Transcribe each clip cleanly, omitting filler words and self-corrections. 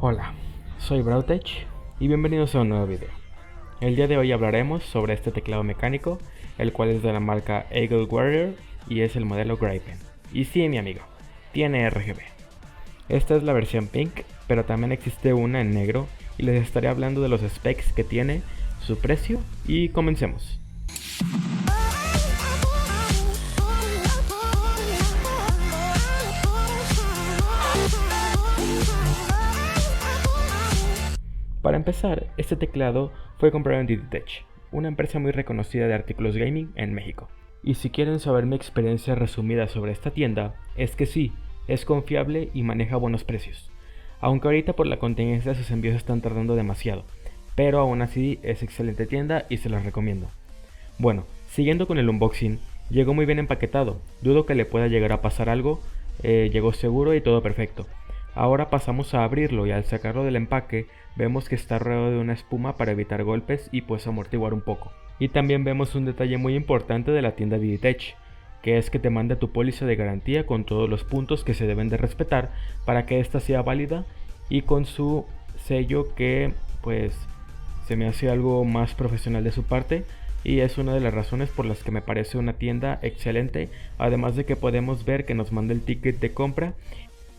Hola, soy Brautech y bienvenidos a un nuevo video. El día de hoy hablaremos sobre este teclado mecánico, el cual es de la marca Eagle Warrior y es el modelo Gripen. Y sí, mi amigo, tiene RGB. Esta es la versión pink, pero también existe una en negro y les estaré hablando de los specs que tiene, su precio y comencemos. Para empezar, este teclado fue comprado en DDTech, una empresa muy reconocida de artículos gaming en México. Y si quieren saber mi experiencia resumida sobre esta tienda, es que sí, es confiable y maneja buenos precios. Aunque ahorita por la contingencia sus envíos están tardando demasiado, pero aún así es excelente tienda y se las recomiendo. Bueno, siguiendo con el unboxing, llegó muy bien empaquetado, dudo que le pueda llegar a pasar algo, llegó seguro y todo perfecto. Ahora pasamos a abrirlo y al sacarlo del empaque vemos que está rodeado de una espuma para evitar golpes y pues amortiguar un poco. Y también vemos un detalle muy importante de la tienda DDTech, que es que te manda tu póliza de garantía con todos los puntos que se deben de respetar para que ésta sea válida y con su sello que pues se me hace algo más profesional de su parte y es una de las razones por las que me parece una tienda excelente, además de que podemos ver que nos manda el ticket de compra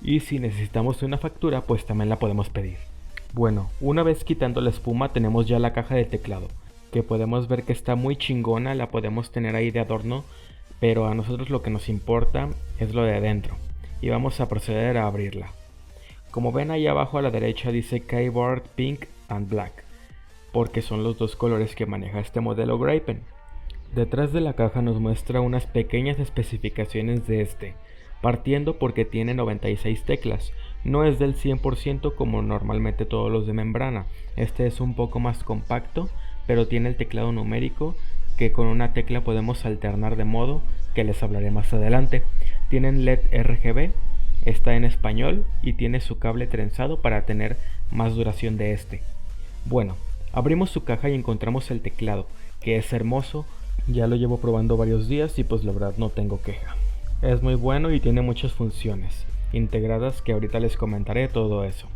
y si necesitamos una factura pues también la podemos pedir. Bueno, una vez quitando la espuma tenemos ya la caja del teclado, que podemos ver que está muy chingona, la podemos tener ahí de adorno, pero a nosotros lo que nos importa es lo de adentro y vamos a proceder a abrirla. Como ven ahí abajo a la derecha dice Keyboard Pink and Black, porque son los dos colores que maneja este modelo Gripen. Detrás de la caja nos muestra unas pequeñas especificaciones de este, partiendo porque tiene 96 teclas, no es del 100% como normalmente todos los de membrana, este es un poco más compacto, pero tiene el teclado numérico que con una tecla podemos alternar de modo, que les hablaré más adelante. Tienen LED RGB, está en español y tiene su cable trenzado para tener más duración de este. Bueno, abrimos su caja y encontramos el teclado, que es hermoso, ya lo llevo probando varios días y pues la verdad no tengo queja. Es muy bueno y tiene muchas funciones integradas que ahorita les comentaré todo eso.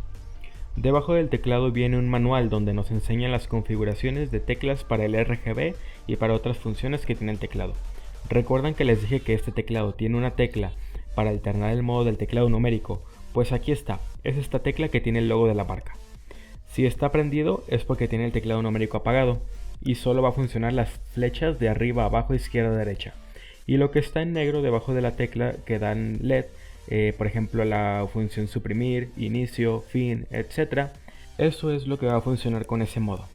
Debajo del teclado viene un manual donde nos enseña las configuraciones de teclas para el RGB y para otras funciones que tiene el teclado. ¿Recuerdan que les dije que este teclado tiene una tecla para alternar el modo del teclado numérico? Pues aquí está, es esta tecla que tiene el logo de la marca. Si está prendido es porque tiene el teclado numérico apagado y solo va a funcionar las flechas de arriba, abajo, izquierda, derecha. Y lo que está en negro debajo de la tecla que dan LED, por ejemplo la función suprimir, inicio, fin, etc. Eso es lo que va a funcionar con ese modo.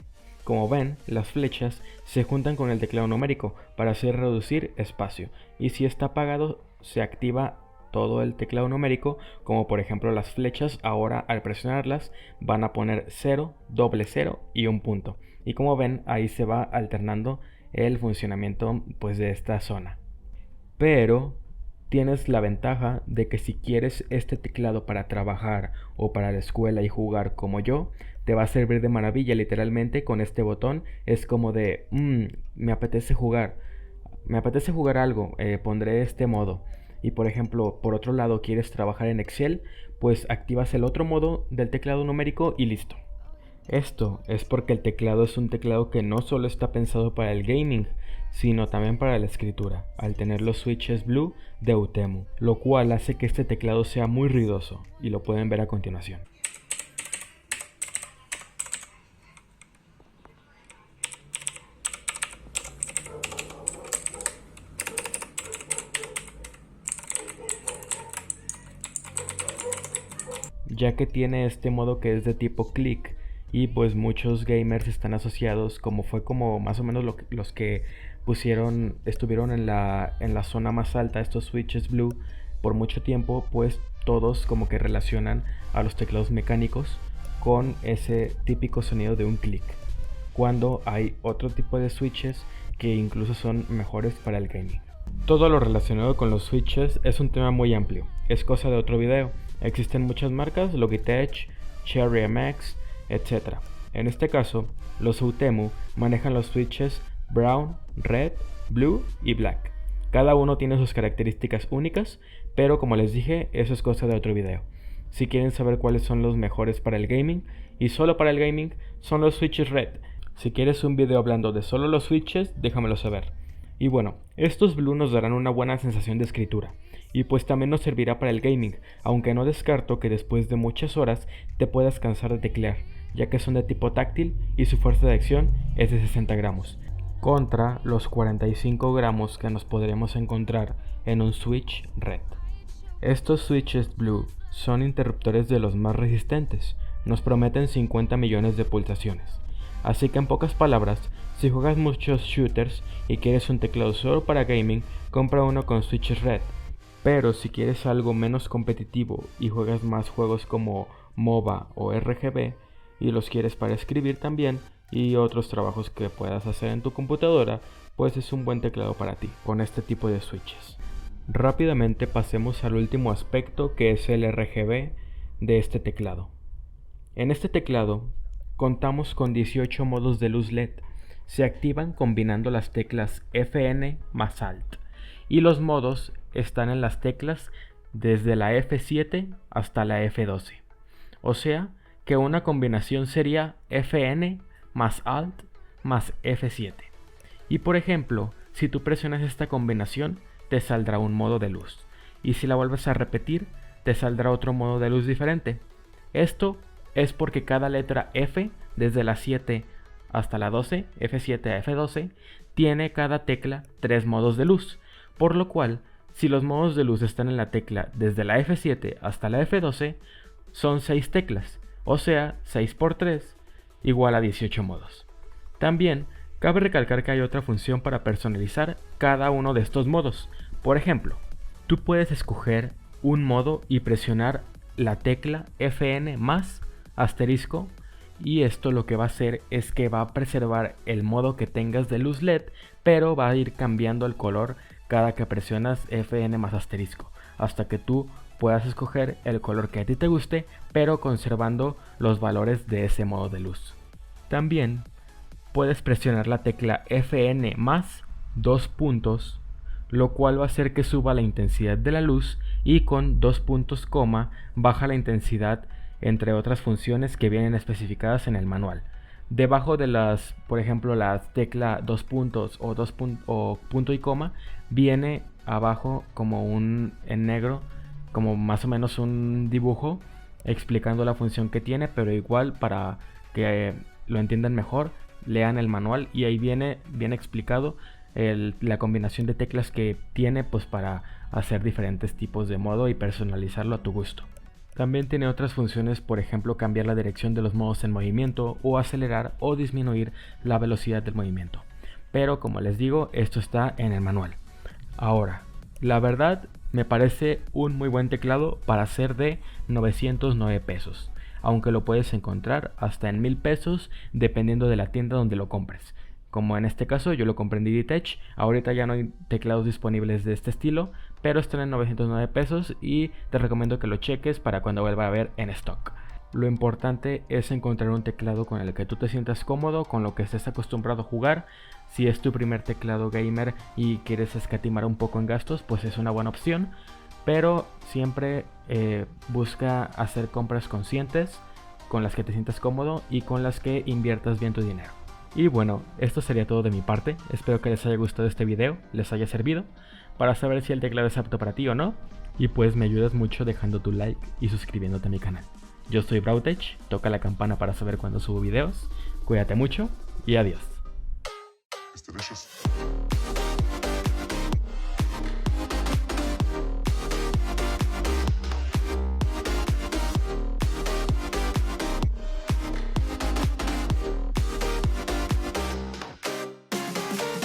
Como ven, las flechas se juntan con el teclado numérico para hacer reducir espacio. Y si está apagado se activa todo el teclado numérico, como por ejemplo las flechas ahora al presionarlas van a poner 0, doble 0 y un punto. Y como ven ahí se va alternando el funcionamiento pues de esta zona. Pero tienes la ventaja de que si quieres este teclado para trabajar o para la escuela y jugar como yo, te va a servir de maravilla. Literalmente con este botón es como de me apetece jugar algo, pondré este modo. Y por ejemplo, por otro lado quieres trabajar en Excel, pues activas el otro modo del teclado numérico y listo. Esto es porque el teclado es un teclado que no solo está pensado para el gaming, sino también para la escritura, al tener los switches Blue de Utemu, lo cual hace que este teclado sea muy ruidoso, y lo pueden ver a continuación. Ya que tiene este modo que es de tipo click, y pues muchos gamers están asociados, como fue como más o menos los que estuvieron en la zona más alta, estos switches Blue por mucho tiempo, pues todos como que relacionan a los teclados mecánicos con ese típico sonido de un clic, cuando hay otro tipo de switches que incluso son mejores para el gaming. Todo lo relacionado con los switches es un tema muy amplio, es cosa de otro video. Existen muchas marcas, Logitech, Cherry MX, etc. En este caso, los Utemu manejan los switches Brown, Red, Blue y Black. Cada uno tiene sus características únicas, pero como les dije, eso es cosa de otro video. si quieren saber cuáles son los mejores para el gaming, y solo para el gaming, son los switches Red. Si quieres un video hablando de solo los switches, déjamelo saber. Y bueno, estos Blue nos darán una buena sensación de escritura, y pues también nos servirá para el gaming, aunque no descarto que después de muchas horas te puedas cansar de teclear, ya que son de tipo táctil y su fuerza de acción es de 60 gramos, contra los 45 gramos que nos podremos encontrar en un Switch Red. Estos switches Blue son interruptores de los más resistentes, nos prometen 50 millones de pulsaciones. Así que en pocas palabras, si juegas muchos shooters y quieres un teclado solo para gaming, compra uno con switches Red. Pero si quieres algo menos competitivo y juegas más juegos como MOBA o RGB y los quieres para escribir también y otros trabajos que puedas hacer en tu computadora, pues es un buen teclado para ti con este tipo de switches. Rápidamente pasemos al último aspecto, que es el RGB de este teclado. En este teclado contamos con 18 modos de luz LED. Se activan combinando las teclas FN más Alt, y los modos están en las teclas desde la F7 hasta la F12. O sea que una combinación sería FN más Alt más F7. Y por ejemplo, si tú presionas esta combinación, te saldrá un modo de luz, y si la vuelves a repetir, te saldrá otro modo de luz diferente. Esto es porque cada letra F, desde la 7 hasta la 12, F7 a F12, tiene cada tecla 3 modos de luz, por lo cual, si los modos de luz están en la tecla desde la F7 hasta la F12, son 6 teclas, o sea, 6 por 3 igual a 18 modos. También, cabe recalcar que hay otra función para personalizar cada uno de estos modos. Por ejemplo, tú puedes escoger un modo y presionar la tecla FN más asterisco, y esto lo que va a hacer es que va a preservar el modo que tengas de luz LED, pero va a ir cambiando el color cada que presionas FN más asterisco, hasta que tú puedas escoger el color que a ti te guste, pero conservando los valores de ese modo de luz. También puedes presionar la tecla FN más 2 puntos, lo cual va a hacer que suba la intensidad de la luz, y con 2 puntos coma baja la intensidad, entre otras funciones que vienen especificadas en el manual. Debajo de las, por ejemplo, la tecla 2 puntos o punto y coma, viene abajo como en negro, como más o menos un dibujo explicando la función que tiene, pero igual para que lo entiendan mejor, lean el manual y ahí viene bien explicado la combinación de teclas que tiene, pues para hacer diferentes tipos de modo y personalizarlo a tu gusto. También tiene otras funciones, por ejemplo cambiar la dirección de los modos en movimiento o acelerar o disminuir la velocidad del movimiento. Pero como les digo, esto está en el manual. Ahora, la verdad me parece un muy buen teclado para ser de 909 pesos. Aunque lo puedes encontrar hasta en 1000 pesos dependiendo de la tienda donde lo compres. Como en este caso yo lo compré en Digitech, ahorita ya no hay teclados disponibles de este estilo, pero están en 909 pesos y te recomiendo que lo cheques para cuando vuelva a haber en stock. Lo importante es encontrar un teclado con el que tú te sientas cómodo, con lo que estés acostumbrado a jugar. Si es tu primer teclado gamer y quieres escatimar un poco en gastos, pues es una buena opción, pero siempre busca hacer compras conscientes, con las que te sientas cómodo y con las que inviertas bien tu dinero. Y bueno, esto sería todo de mi parte. Espero que les haya gustado este video, les haya servido para saber si el teclado es apto para ti o no, y pues me ayudas mucho dejando tu like y suscribiéndote a mi canal. Yo soy Brautech, toca la campana para saber cuando subo videos, cuídate mucho y adiós.